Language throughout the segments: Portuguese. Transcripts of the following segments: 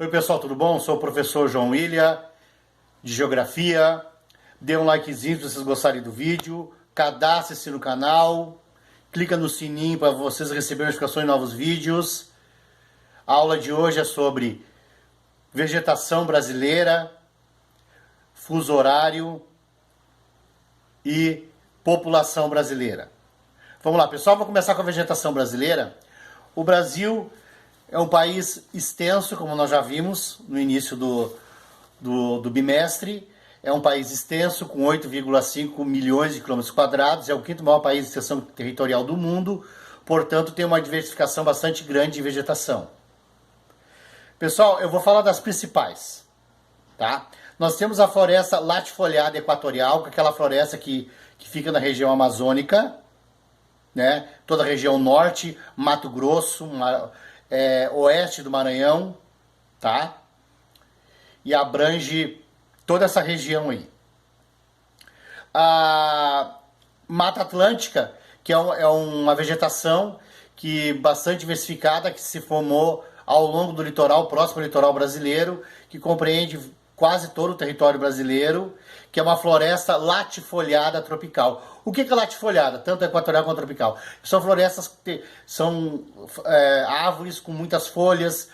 Oi pessoal, tudo bom? Sou o professor João William, de Geografia. Dê um likezinho se vocês gostarem do vídeo, cadastre-se no canal, clica no sininho para vocês receberem notificações de novos vídeos. A aula de hoje é sobre vegetação brasileira, fuso horário e população brasileira. Vamos lá pessoal, vou começar com a vegetação brasileira. O Brasil é um país extenso, como nós já vimos no início do bimestre. É um país extenso, com 8,5 milhões de quilômetros quadrados. É o quinto maior país de extensão territorial do mundo. Portanto, tem uma diversificação bastante grande de vegetação. Pessoal, eu vou falar das principais. Tá? Nós temos a floresta latifoliada equatorial, que é aquela floresta que fica na região amazônica, né? Toda a região norte, Mato Grosso, oeste do Maranhão, tá? E abrange toda essa região aí. A Mata Atlântica, que é uma vegetação bastante diversificada, que se formou ao longo do litoral, próximo ao litoral brasileiro, que compreende quase todo o território brasileiro, que é uma floresta latifoliada tropical. O que é latifoliada? Tanto equatorial quanto tropical. São florestas são árvores com muitas folhas,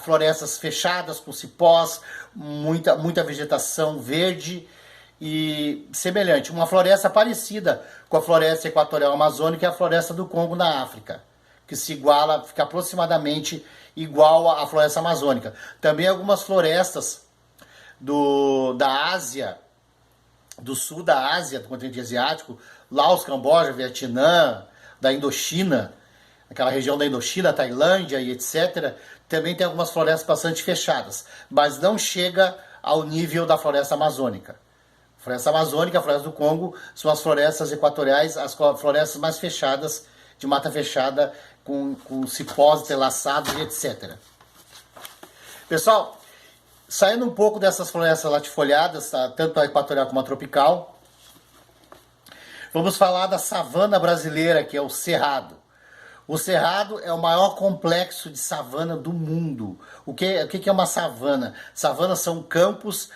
florestas fechadas com cipós, muita vegetação verde e semelhante. Uma floresta parecida com a floresta equatorial amazônica é a floresta do Congo na África, que se iguala, fica aproximadamente igual à floresta amazônica. Também algumas florestas da Ásia, do sul da Ásia, do continente asiático, Laos, Camboja, Vietnã, da Indochina, aquela região da Indochina, Tailândia e etc., também tem algumas florestas bastante fechadas, mas não chega ao nível da floresta amazônica. A floresta amazônica, a floresta do Congo, são as florestas equatoriais, as florestas mais fechadas, de mata fechada, com cipós entrelaçados e etc. Pessoal, saindo um pouco dessas florestas latifoliadas, tá? Tanto a equatorial como a tropical, vamos falar da savana brasileira, que é o Cerrado. O Cerrado é o maior complexo de savana do mundo. O que é uma savana? Savanas são campos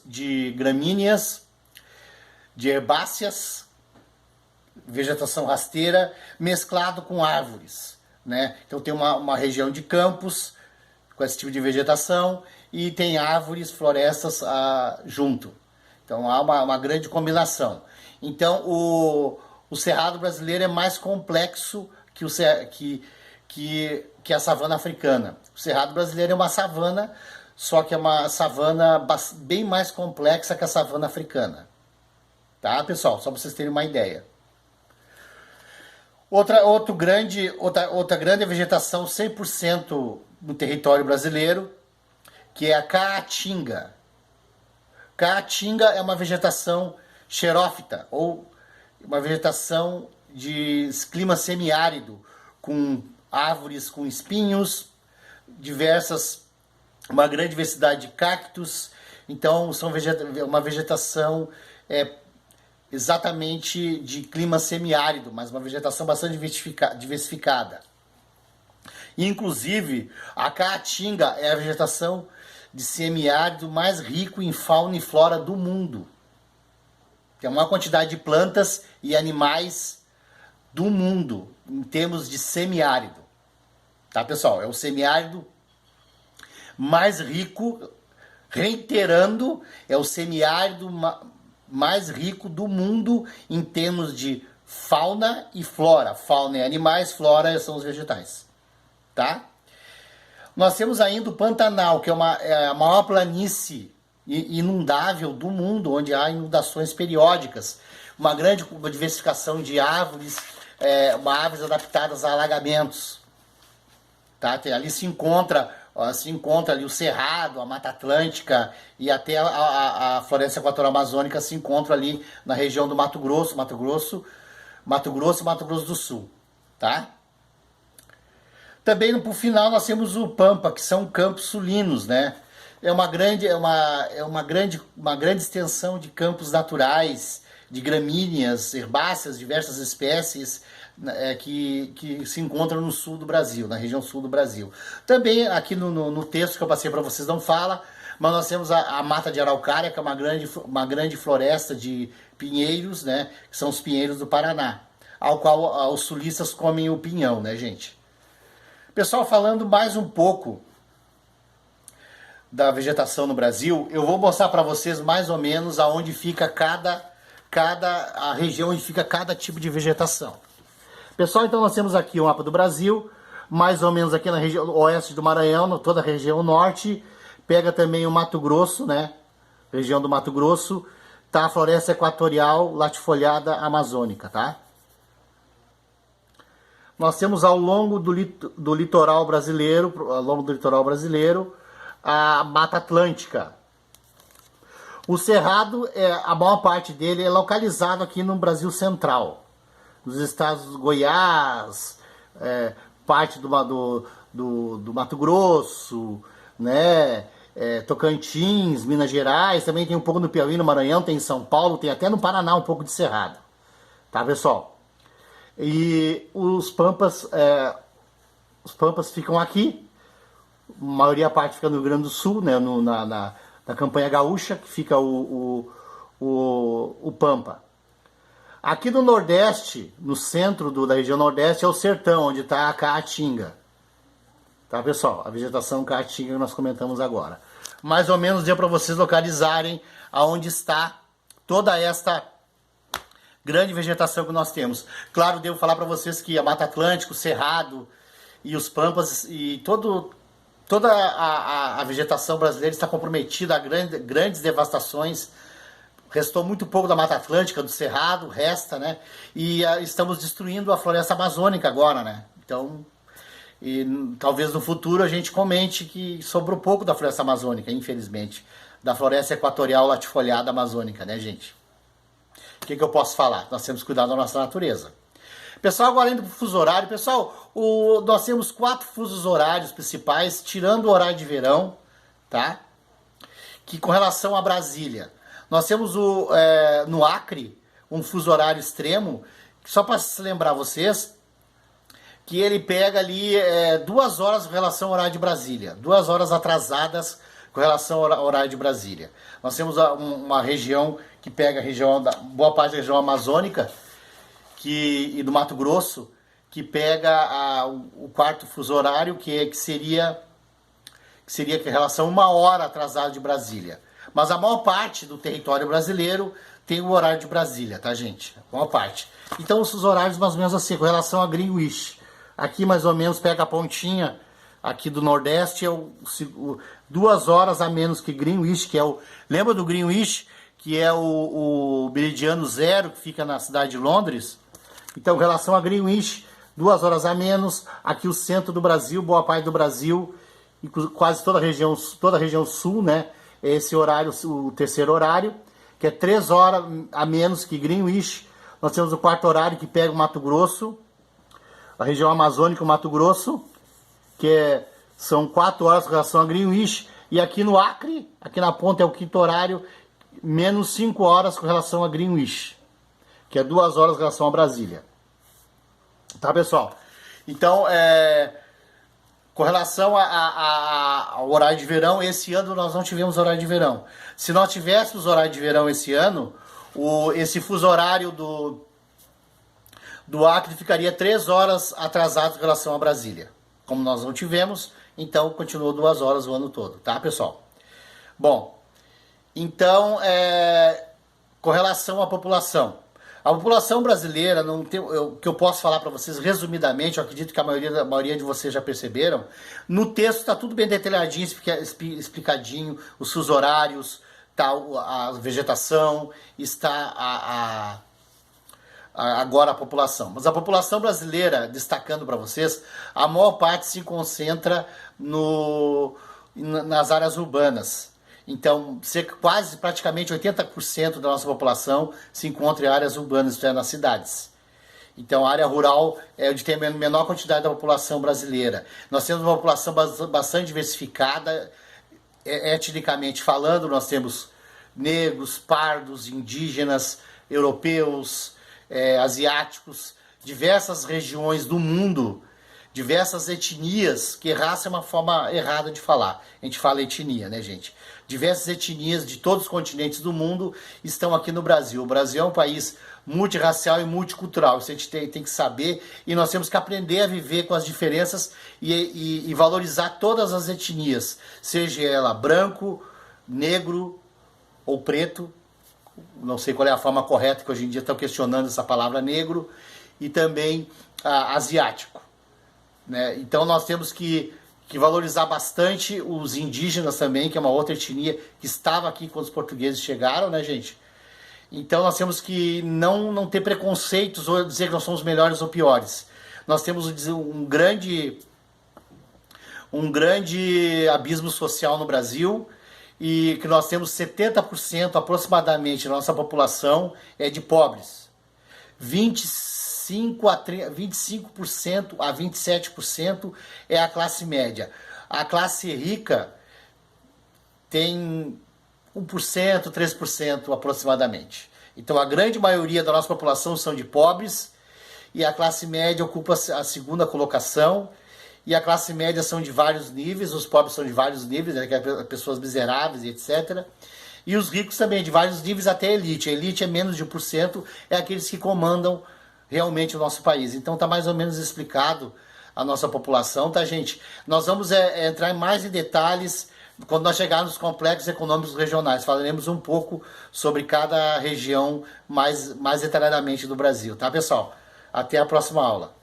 de gramíneas, de herbáceas, vegetação rasteira, mesclado com árvores, né? Então tem uma região de campos com esse tipo de vegetação e tem árvores, florestas junto. Então há uma grande combinação. Então o Cerrado brasileiro é mais complexo que a savana africana. O Cerrado brasileiro é uma savana, só que é uma savana bem mais complexa que a savana africana. Tá, pessoal? Só para vocês terem uma ideia. Outra grande vegetação 100% no território brasileiro, que é a caatinga. Caatinga é uma vegetação xerófita, ou uma vegetação de clima semiárido, com árvores com espinhos, uma grande diversidade de cactos. Então, uma vegetação exatamente de clima semiárido, mas uma vegetação bastante diversificada. Inclusive, a caatinga é a vegetação de semiárido mais rico em fauna e flora do mundo. Tem a maior quantidade de plantas e animais do mundo, em termos de semiárido. Tá, pessoal? É o semiárido mais rico, reiterando, é o semiárido mais rico do mundo em termos de fauna e flora. Fauna é animais, flora são os vegetais. Tá? Nós temos ainda o Pantanal, que é a maior planície inundável do mundo, onde há inundações periódicas. Uma grande diversificação de árvores, árvores adaptadas a alagamentos. Tá? Ali se encontra ali o Cerrado, a Mata Atlântica e até a floresta equatorial amazônica se encontra ali na região do Mato Grosso e Mato Grosso do Sul. Tá? Também, por final, nós temos o Pampa, que são campos sulinos, né? É uma grande extensão de campos naturais, de gramíneas, herbáceas, diversas espécies, que se encontra no sul do Brasil, na região sul do Brasil. Também aqui no texto que eu passei para vocês não fala, mas nós temos a mata de araucária, que é uma grande floresta de pinheiros, né, que são os pinheiros do Paraná, ao qual os sulistas comem o pinhão, né, gente? Pessoal, falando mais um pouco da vegetação no Brasil, eu vou mostrar para vocês mais ou menos aonde fica a região onde fica cada tipo de vegetação. Pessoal, então nós temos aqui o mapa do Brasil, mais ou menos aqui na região oeste do Maranhão, toda a região norte, pega também o Mato Grosso, né? Região do Mato Grosso, tá a floresta equatorial latifoliada amazônica, tá? Nós temos ao longo do litoral brasileiro, a Mata Atlântica. O Cerrado, a maior parte dele é localizado aqui no Brasil Central. Nos estados do Goiás, parte do Mato Grosso, né? Tocantins, Minas Gerais, também tem um pouco no Piauí, no Maranhão, tem em São Paulo, tem até no Paraná um pouco de Cerrado. Tá, pessoal? E os Pampas ficam aqui, a maioria parte fica no Rio Grande do Sul, né? Na campanha gaúcha, que fica o Pampa. Aqui no Nordeste, no centro da região Nordeste, é o sertão, onde está a Caatinga. Tá, pessoal? A vegetação Caatinga que nós comentamos agora. Mais ou menos deu para vocês localizarem aonde está toda esta grande vegetação que nós temos. Claro, devo falar para vocês que a Mata Atlântica, o Cerrado e os Pampas e toda a vegetação brasileira está comprometida a grandes devastações. Restou muito pouco da Mata Atlântica, do Cerrado, resta, né? E estamos destruindo a floresta amazônica agora, né? Então, talvez no futuro a gente comente que sobrou pouco da floresta amazônica, infelizmente. Da floresta equatorial latifoliada amazônica, né, gente? O que eu posso falar? Nós temos que cuidar da nossa natureza. Pessoal, agora indo para o fuso horário. Pessoal, nós temos 4 fusos horários principais, tirando o horário de verão, tá? Que com relação a Brasília. Nós temos no Acre um fuso horário extremo, só para se lembrar vocês, que ele pega ali 2 horas com relação ao horário de Brasília, 2 horas atrasadas com relação ao horário de Brasília. Nós temos uma região que pega boa parte da região amazônica e do Mato Grosso, que pega o 4º fuso horário, que seria com relação a 1 hora atrasado de Brasília. Mas a maior parte do território brasileiro tem o horário de Brasília, tá, gente? A maior parte. Então, os horários mais ou menos assim, com relação a Greenwich. Aqui, mais ou menos, pega a pontinha aqui do Nordeste, 2 horas a menos que Greenwich, que é lembra do Greenwich, que é o meridiano zero, que fica na cidade de Londres? Então, em relação a Greenwich, 2 horas a menos. Aqui o centro do Brasil, boa parte do Brasil, e quase toda a região sul, né? Esse horário, o 3º horário, que é 3 horas a menos que Greenwich. Nós temos o 4º horário, que pega o Mato Grosso, a região amazônica, o Mato Grosso, que são 4 horas com relação a Greenwich. E aqui no Acre, aqui na ponta é o 5º horário, menos 5 horas com relação a Greenwich, que é 2 horas com relação a Brasília. Tá, pessoal? Então, com relação ao horário de verão, esse ano nós não tivemos horário de verão. Se nós tivéssemos horário de verão esse ano, esse fuso horário do Acre ficaria 3 horas atrasado em relação a Brasília. Como nós não tivemos, então continuou 2 horas o ano todo, tá, pessoal? Bom, então, com relação à população. A população brasileira, o que eu posso falar para vocês resumidamente, eu acredito que a maioria de vocês já perceberam, no texto está tudo bem detalhadinho, explicadinho, os fusos horários, tá, a vegetação, está agora a população. Mas a população brasileira, destacando para vocês, a maior parte se concentra nas áreas urbanas. Então, quase praticamente 80% da nossa população se encontra em áreas urbanas, isto é, nas cidades. Então, a área rural é onde tem a menor quantidade da população brasileira. Nós temos uma população bastante diversificada, etnicamente falando. Nós temos negros, pardos, indígenas, europeus, asiáticos. diversas regiões do mundo, diversas etnias, que raça é uma forma errada de falar. A gente fala etnia, né, gente? Diversas etnias de todos os continentes do mundo estão aqui no Brasil. O Brasil é um país multirracial e multicultural. Isso a gente tem que saber e nós temos que aprender a viver com as diferenças e valorizar todas as etnias, seja ela branco, negro ou preto. Não sei qual é a forma correta, que hoje em dia estão questionando essa palavra negro, e também asiático. Né? Então nós temos que valorizar bastante os indígenas também, que é uma outra etnia que estava aqui quando os portugueses chegaram, né, gente? Então nós temos que não ter preconceitos ou dizer que nós somos melhores ou piores. Nós temos um grande abismo social no Brasil, e que nós temos 70% aproximadamente da nossa população é de pobres. 25% a 27% é a classe média. A classe rica tem 1%, 3% aproximadamente. Então a grande maioria da nossa população são de pobres, e a classe média ocupa a segunda colocação, e a classe média são de vários níveis, os pobres são de vários níveis, né, pessoas miseráveis e etc. E os ricos também, de vários níveis até a elite. A elite é menos de 1%, é aqueles que comandam realmente o nosso país. Então tá mais ou menos explicado a nossa população, tá, gente? Nós vamos entrar mais em detalhes quando nós chegarmos nos complexos econômicos regionais. Falaremos um pouco sobre cada região mais detalhadamente do Brasil, tá, pessoal? Até a próxima aula.